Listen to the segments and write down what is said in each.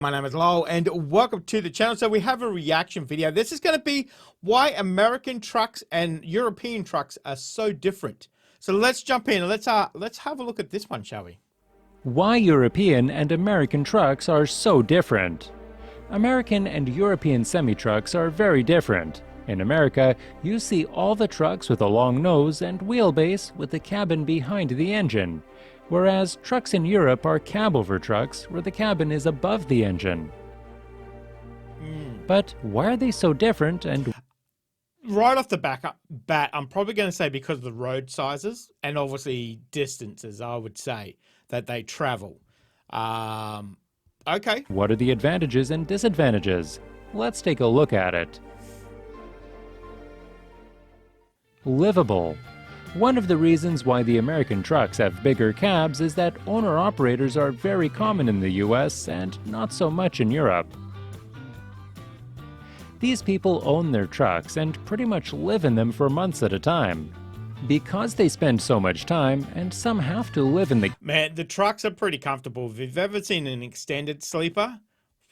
My name is Lowell and welcome to the channel. So we have a reaction video. This is going to be why American trucks and European trucks are so different. So let's jump in and let's have a look at this one, shall we? Why European and American trucks are so different. American and European semi-trucks are very different. In America, you see all the trucks with a long nose and wheelbase with the cabin behind the engine, whereas trucks in Europe are cab-over trucks where the cabin is above the engine. But why are they so different? And right off the bat, I'm probably going to say because of the road sizes and obviously distances, I would say, that they travel. Okay. What are the advantages and disadvantages? Let's take a look at it. Livable. One of the reasons why the American trucks have bigger cabs is that owner-operators are very common in the US and not so much in Europe. These people own their trucks and pretty much live in them for months at a time. Because they spend so much time, and some have to live in the... Man, the trucks are pretty comfortable. If you've ever seen an extended sleeper,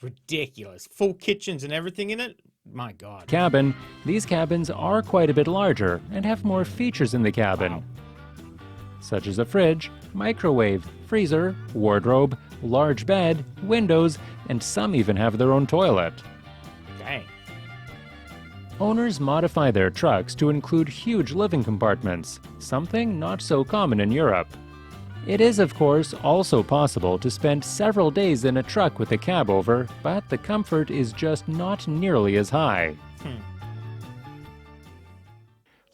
ridiculous. Full kitchens and everything in it. My God. Cabin, these cabins are quite a bit larger and have more features in the cabin, such as a fridge, microwave, freezer, wardrobe, large bed, windows, and some even have their own toilet. Dang. Owners modify their trucks to include huge living compartments, something not so common in Europe. It is, of course, also possible to spend several days in a truck with a cab over, but the comfort is just not nearly as high.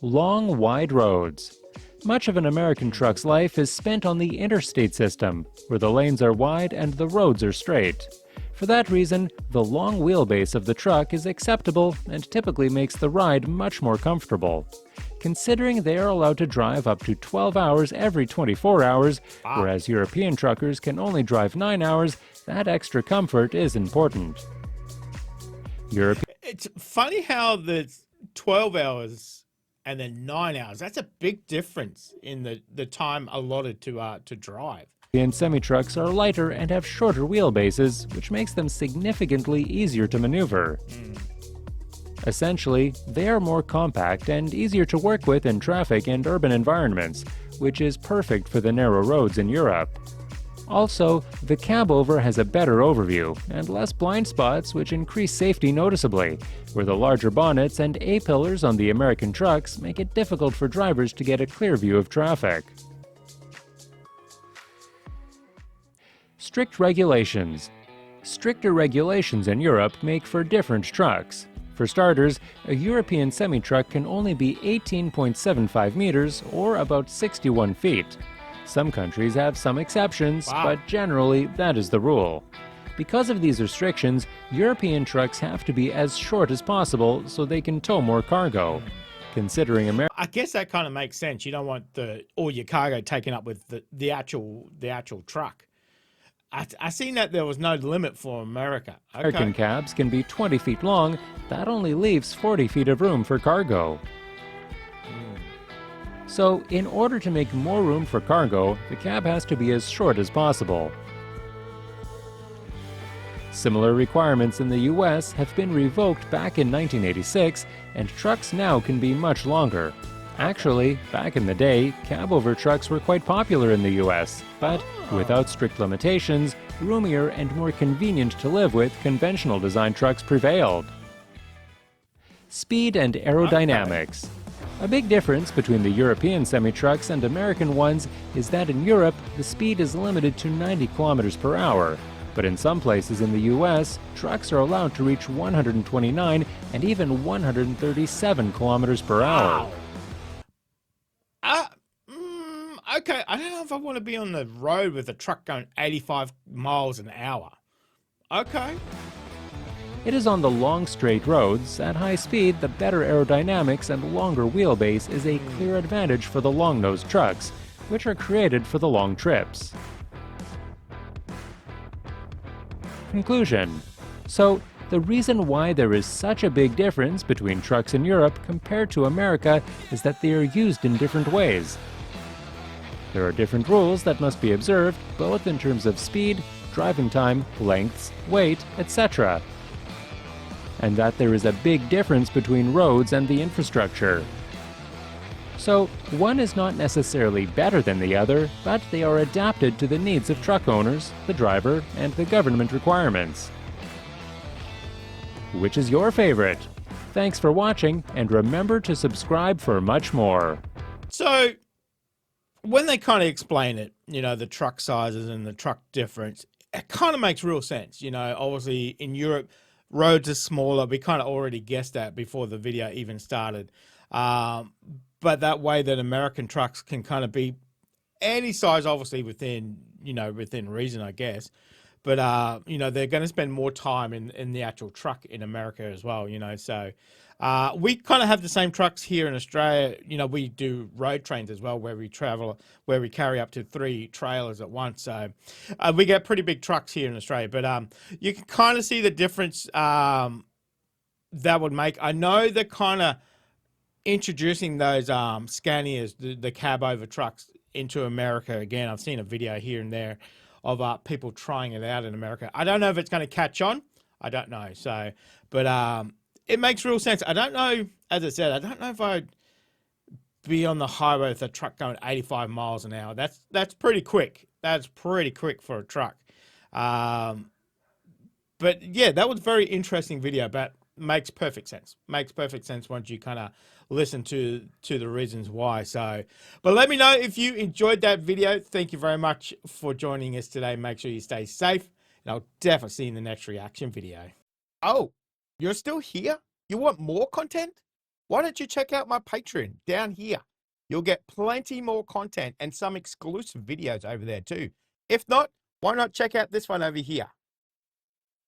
Long, wide roads. Much of an American truck's life is spent on the interstate system, where the lanes are wide and the roads are straight. For that reason, the long wheelbase of the truck is acceptable and typically makes the ride much more comfortable. Considering they are allowed to drive up to 12 hours every 24 hours, whereas European truckers can only drive 9 hours, that extra comfort is important. It's funny how the 12 hours and then 9 hours, that's a big difference in the time allotted to drive. European semi-trucks are lighter and have shorter wheelbases, which makes them significantly easier to maneuver. Essentially, they are more compact and easier to work with in traffic and urban environments, which is perfect for the narrow roads in Europe. Also, the cab-over has a better overview and less blind spots, which increase safety noticeably, where the larger bonnets and A-pillars on the American trucks make it difficult for drivers to get a clear view of traffic. Strict regulations. Stricter regulations in Europe make for different trucks. For starters, a European semi-truck can only be 18.75 meters, or about 61 feet. Some countries have some exceptions, but generally that is the rule. Because of these restrictions, European trucks have to be as short as possible so they can tow more cargo. Considering America, I guess that kind of makes sense. You don't want all your cargo taken up with the actual truck. I seen that there was no limit for America. Okay. American cabs can be 20 feet long. That only leaves 40 feet of room for cargo. So, in order to make more room for cargo, the cab has to be as short as possible. Similar requirements in the US have been revoked back in 1986, and trucks now can be much longer. Actually, back in the day, cab-over trucks were quite popular in the US, but without strict limitations, roomier and more convenient to live with conventional design trucks prevailed. Speed and aerodynamics. A big difference between the European semi-trucks and American ones is that in Europe, the speed is limited to 90 kilometers per hour, but in some places in the US, trucks are allowed to reach 129 and even 137 kilometers per hour. Okay, I don't know if I want to be on the road with a truck going 85 miles an hour. Okay. It is on the long straight roads, at high speed, the better aerodynamics and longer wheelbase is a clear advantage for the long-nosed trucks, which are created for the long trips. Conclusion. So, the reason why there is such a big difference between trucks in Europe compared to America is that they are used in different ways. There are different rules that must be observed, both in terms of speed, driving time, lengths, weight, etc., and that there is a big difference between roads and the infrastructure. So, one is not necessarily better than the other, but they are adapted to the needs of truck owners, the driver, and the government requirements. Which is your favorite? Thanks for watching, and remember to subscribe for much more. So when they kind of explain it, the truck sizes and the truck difference, it kind of makes real sense. Obviously in Europe, roads are smaller. We kind of already guessed that before the video even started. But that way that American trucks can kind of be any size, obviously within reason, I guess. But, they're going to spend more time in the actual truck in America as well, So we kind of have the same trucks here in Australia. We do road trains as well, where we carry up to 3 trailers at once. So we get pretty big trucks here in Australia. But you can kind of see the difference that would make. I know they're kind of introducing those Scanias, the cab over trucks, into America again. I've seen a video here and there of people trying it out in America. I don't know if it's going to catch on. I don't know. So, but it makes real sense. I don't know. As I said, I don't know if I'd be on the highway with a truck going 85 miles an hour. That's pretty quick. That's pretty quick for a truck. But yeah, that was a very interesting video. But makes perfect sense. Makes perfect sense once you kind of listen to the reasons why. So, but let me know if you enjoyed that video. Thank you very much for joining us today. Make sure you stay safe, and I'll definitely see you in the next reaction video. Oh, you're still here? You want more content? Why don't you check out my Patreon down here? You'll get plenty more content and some exclusive videos over there too. If not, why not check out this one over here?